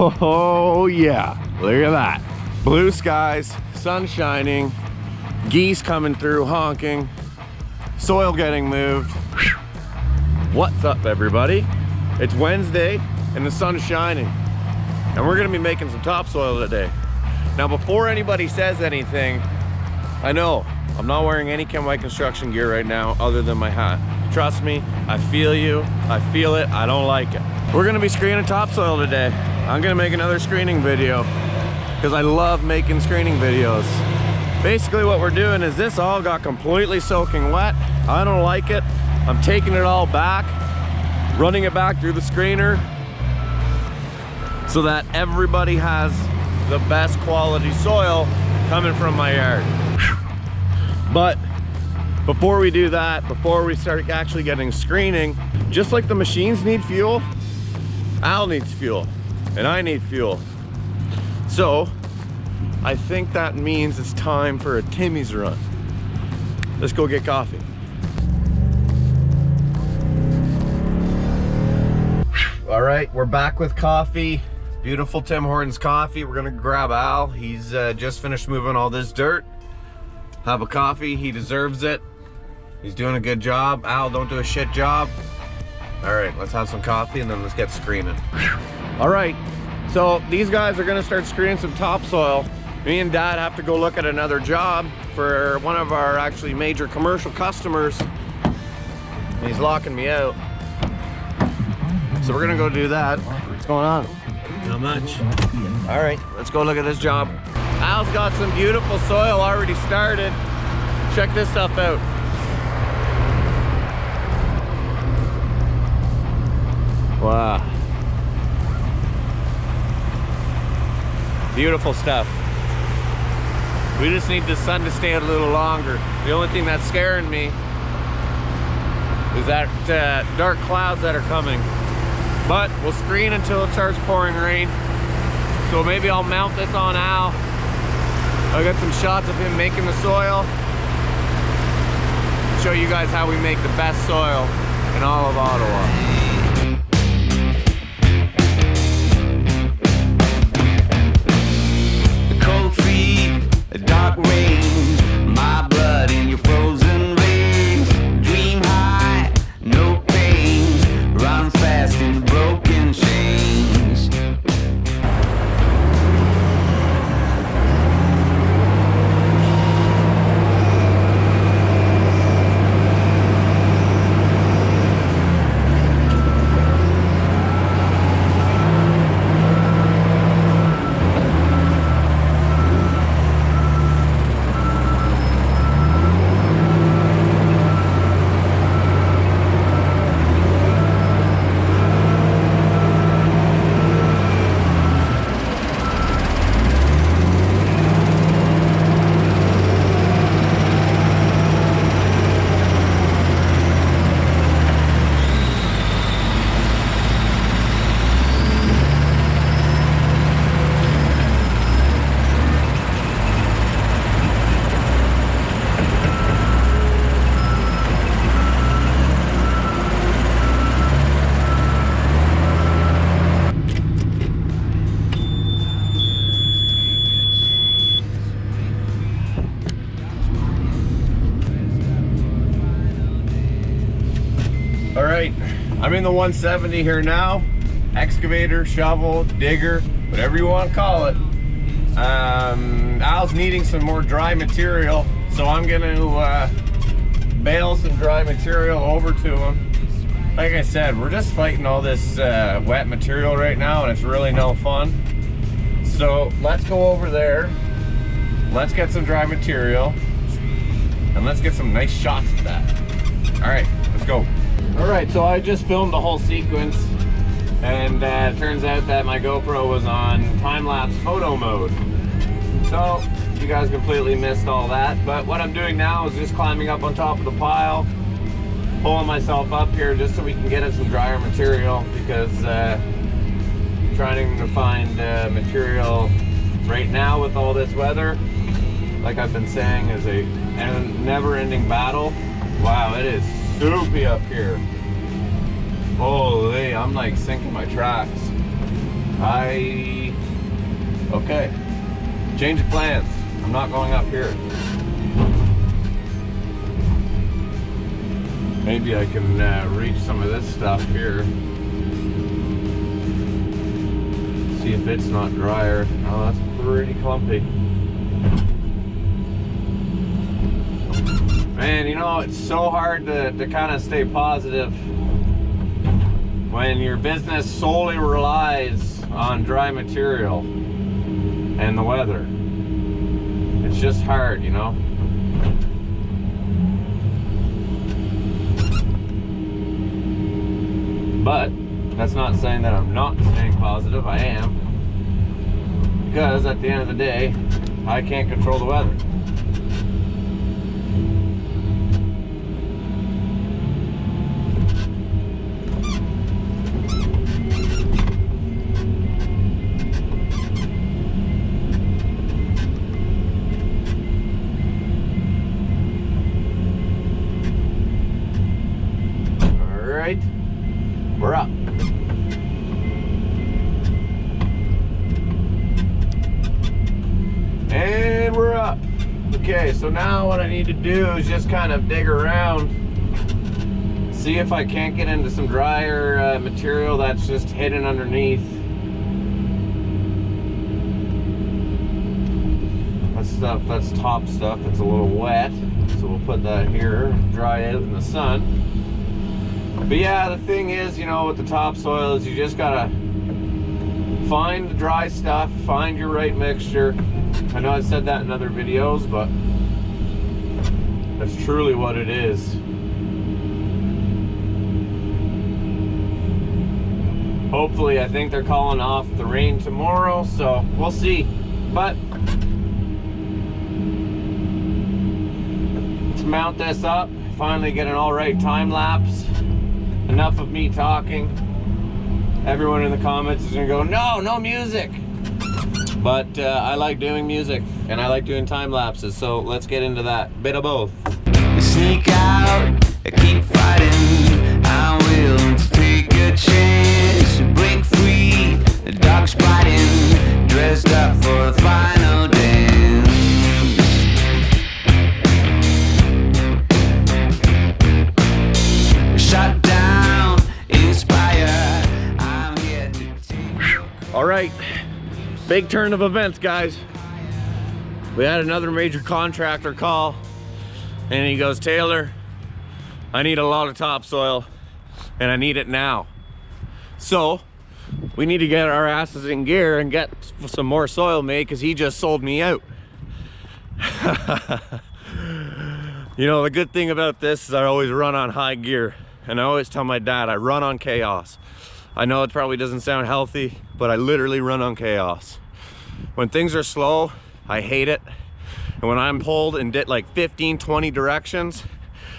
Oh yeah, look at that. Blue skies, sun shining, geese coming through honking, soil getting moved. What's up everybody? It's Wednesday and the sun's shining. And we're gonna be making some topsoil today. Now before anybody says anything, I know I'm not wearing any White construction gear right now other than my hat. Trust me, I feel you, I feel it, I don't like it. We're gonna be screening topsoil today. I'm gonna make another screening video because I love making screening videos. Basically what we're doing is this all got completely soaking wet. I don't like it. I'm taking it all back, running it back through the screener so that everybody has the best quality soil coming from my yard. But before we do that, before we start actually getting screening, just like the machines need fuel, Al needs fuel, and I need fuel. So, I think that means it's time for a Timmy's run. Let's go get coffee. All right, we're back with coffee. Beautiful Tim Hortons coffee. We're gonna grab Al. He's just finished moving all this dirt. Have a coffee, he deserves it. He's doing a good job. Al, don't do a shit job. All right, let's have some coffee and then let's get screening. All right, so these guys are gonna start screening some topsoil. Me and Dad have to go look at another job for one of our actually major commercial customers. And he's locking me out. So we're gonna go do that. What's going on? Not much. All right, let's go look at this job. Al's got some beautiful soil already started. Check this stuff out. Wow. Beautiful stuff. We just need the sun to stay out a little longer. The only thing that's scaring me is that dark clouds that are coming. But we'll screen until it starts pouring rain. So maybe I'll mount this on Al. I'll get some shots of him making the soil. Show you guys how we make the best soil in all of Ottawa. Cold feet, a dark rain, my blood in your frozen veins. Dream high, no pain, run fast in broken chains. All right, I'm in the 170 here now. Excavator, shovel, digger, whatever you want to call it. Al's needing some more dry material, so I'm gonna bale some dry material over to him. Like I said, we're just fighting all this wet material right now, and it's really no fun. So let's go over there, let's get some dry material, and let's get some nice shots of that. All right, let's go. All right, so I just filmed the whole sequence, and it turns out that my GoPro was on time-lapse photo mode. So you guys completely missed all that. But what I'm doing now is just climbing up on top of the pile, pulling myself up here just so we can get at some drier material, because trying to find material right now with all this weather, like I've been saying, is a never-ending battle. Wow, it is soupy up here. Holy, I'm like sinking my tracks. Okay. Change of plans. I'm not going up here. Maybe I can reach some of this stuff here. See if it's not drier. Oh, that's pretty clumpy. Man, you know, it's so hard to kind of stay positive when your business solely relies on dry material and the weather. It's just hard, you know? But that's not saying that I'm not staying positive. I am. Because at the end of the day, I can't control the weather. We're up. And we're up. Okay, so now what I need to do is just kind of dig around, see if I can't get into some drier material that's just hidden underneath. That stuff, that's top stuff, that's a little wet. So we'll put that here, dry out in the sun. But yeah, the thing is, you know, with the topsoil is you just gotta find the dry stuff, find your right mixture. I know I've said that in other videos, but that's truly what it is. Hopefully, I think they're calling off the rain tomorrow, so we'll see. But to mount this up, finally get an all right time lapse. Enough of me talking. Everyone in the comments is gonna go, no music. But I like doing music and I like doing time lapses, so let's get into that. Bit of both. Sneak out, keep fighting. I'm willing to take a chance to break free. The dog's biting, dressed up for the final dance. Shut down, inspire. I'm here to take. All right, big turn of events, guys. We had another major contractor call and he goes, Taylor, I need a lot of topsoil and I need it now. So we need to get our asses in gear and get some more soil made because he just sold me out. You know, the good thing about this is I always run on high gear. And I always tell my dad, I run on chaos. I know it probably doesn't sound healthy, but I literally run on chaos. When things are slow, I hate it. And when I'm pulled in like 15, 20 directions,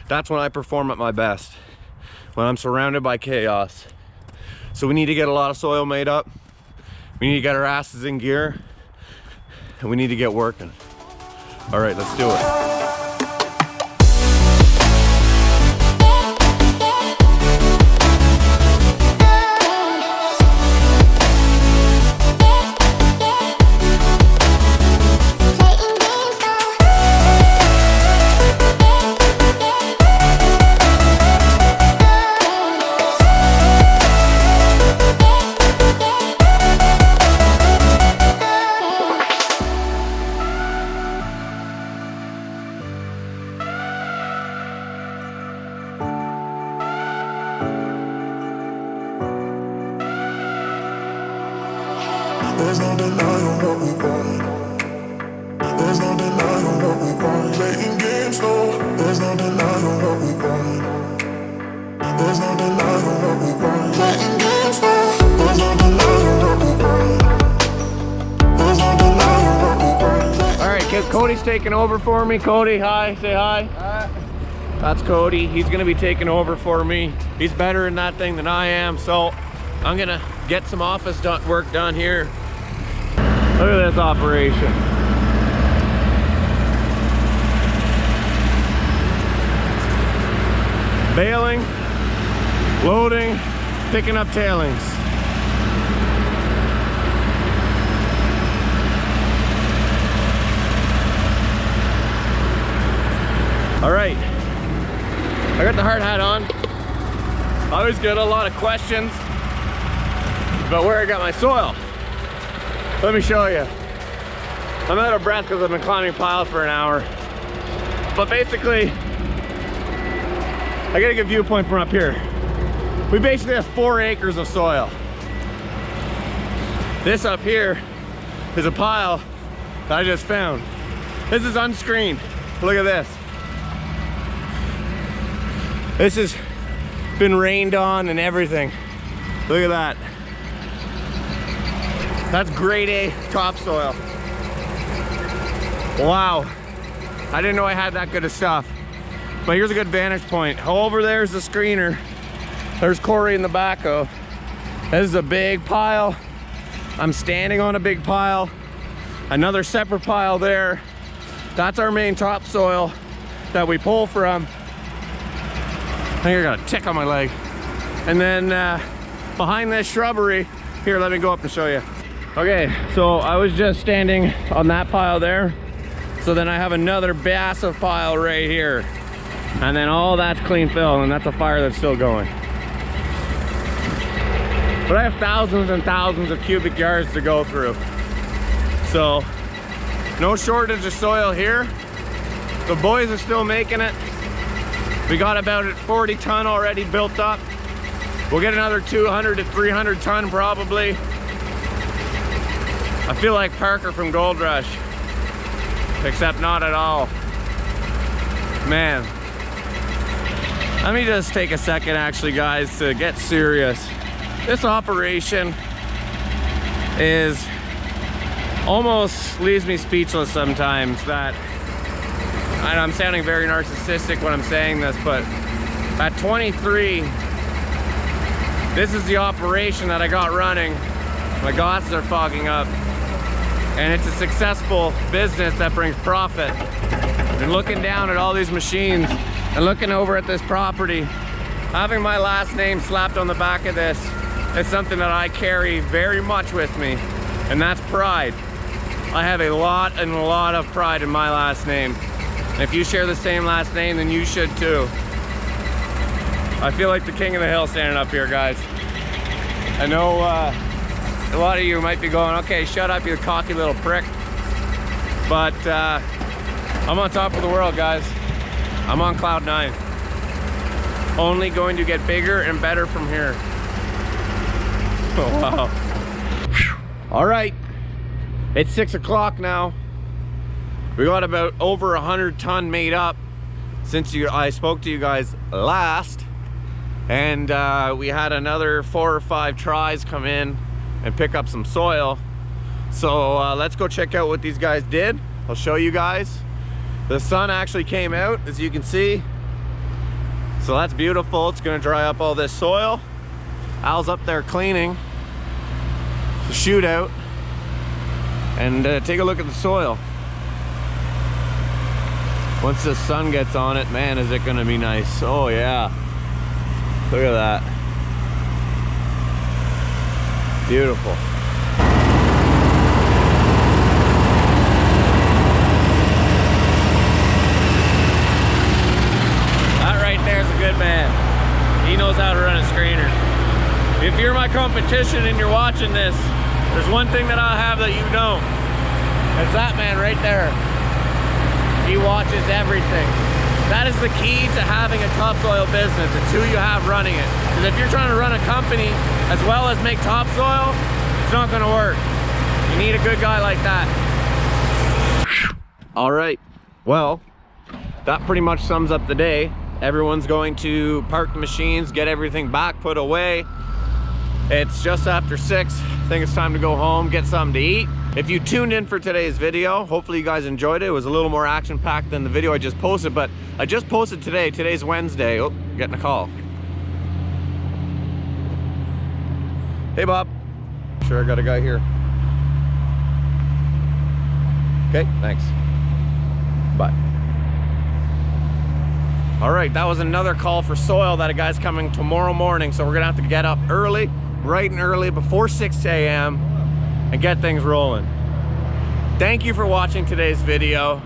that's when I perform at my best. When I'm surrounded by chaos. So we need to get a lot of soil made up. We need to get our asses in gear. And we need to get working. All right, let's do it. There's no denying what we want. There's no denying what we want. Playing games, no. There's no denying what we want. There's no denying what we want. Playing games, no. There's no denying what we want. There's no denying what we want. All right, Cody's taking over for me. Cody, hi, say hi. Hi. That's Cody. He's gonna be taking over for me. He's better in that thing than I am, so I'm gonna get some office work done here. Look at this operation. Baling, loading, picking up tailings. All right, I got the hard hat on. I always get a lot of questions about where I got my soil. Let me show you. I'm out of breath because I've been climbing piles for an hour. But basically, I got a good viewpoint from up here. We basically have 4 acres of soil. This up here is a pile that I just found. This is unscreened. Look at this. This has been rained on and everything. Look at that. That's grade A topsoil. Wow. I didn't know I had that good of stuff. But here's a good vantage point. Over there's the screener. There's Corey in the backhoe. This is a big pile. I'm standing on a big pile. Another separate pile there. That's our main topsoil that we pull from. I think I got a tick on my leg. And then behind this shrubbery, here, let me go up and show you. Okay, so I was just standing on that pile there. So then I have another massive pile right here. And then all that's clean fill, and that's a fire that's still going. But I have thousands and thousands of cubic yards to go through. So, no shortage of soil here. The boys are still making it. We got about 40 ton already built up. We'll get another 200 to 300 ton probably. I feel like Parker from Gold Rush, except not at all. Man, let me just take a second actually, guys, to get serious. This operation is almost leaves me speechless sometimes. That, and I'm sounding very narcissistic when I'm saying this, but at 23, this is the operation that I got running. My glasses are fogging up. And it's a successful business that brings profit. And looking down at all these machines and looking over at this property, having my last name slapped on the back of this is something that I carry very much with me, and that's pride. I have a lot of pride in my last name. And if you share the same last name, then you should too. I feel like the king of the hill standing up here, guys. I know a lot of you might be going, okay, shut up, you cocky little prick. But I'm on top of the world, guys. I'm on cloud 9. Only going to get bigger and better from here. Oh, wow. All right, it's 6 o'clock now. We got about over 100 ton made up since I spoke to you guys last. And we had another 4 or 5 tries come in and pick up some soil. So let's go check out what these guys did. I'll show you guys. The sun actually came out, as you can see. So that's beautiful. It's gonna dry up all this soil. Al's up there cleaning the shootout. And take a look at the soil. Once the sun gets on it, man, is it gonna be nice. Oh yeah, look at that. Beautiful. That right there's a good man. He knows how to run a screener. If you're my competition and you're watching this, there's one thing that I have that you don't. It's that man right there. He watches everything. That is the key to having a topsoil business. It's who you have running it. Because if you're trying to run a company as well as make topsoil, it's not gonna work. You need a good guy like that. All right, well, that pretty much sums up the day. Everyone's going to park the machines, get everything back, put away. It's just after 6. I think it's time to go home, get something to eat. If you tuned in for today's video, hopefully you guys enjoyed it. It was a little more action-packed than the video I just posted, but I just posted today. Today's Wednesday. Oh, getting a call. Hey, Bob. Sure, I got a guy here. Okay, thanks. Bye. All right, that was another call for soil that a guy's coming tomorrow morning, so we're gonna have to get up early, bright and early, before 6 a.m. and get things rolling. Thank you for watching today's video.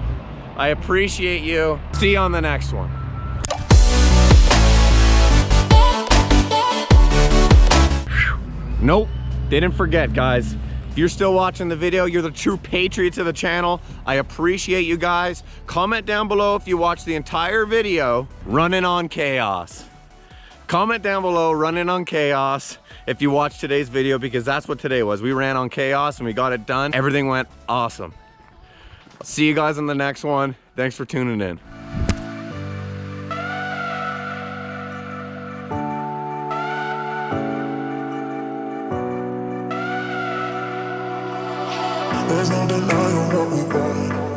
I appreciate you. See you on the next one. Nope, didn't forget, guys. If you're still watching the video, you're the true patriots of the channel. I appreciate you guys. Comment down below if you watched the entire video running on chaos. Comment down below running on chaos if you watched today's video, because that's what today was. We ran on chaos and we got it done. Everything went awesome. I'll see you guys in the next one. Thanks for tuning in. There's no denying what we want.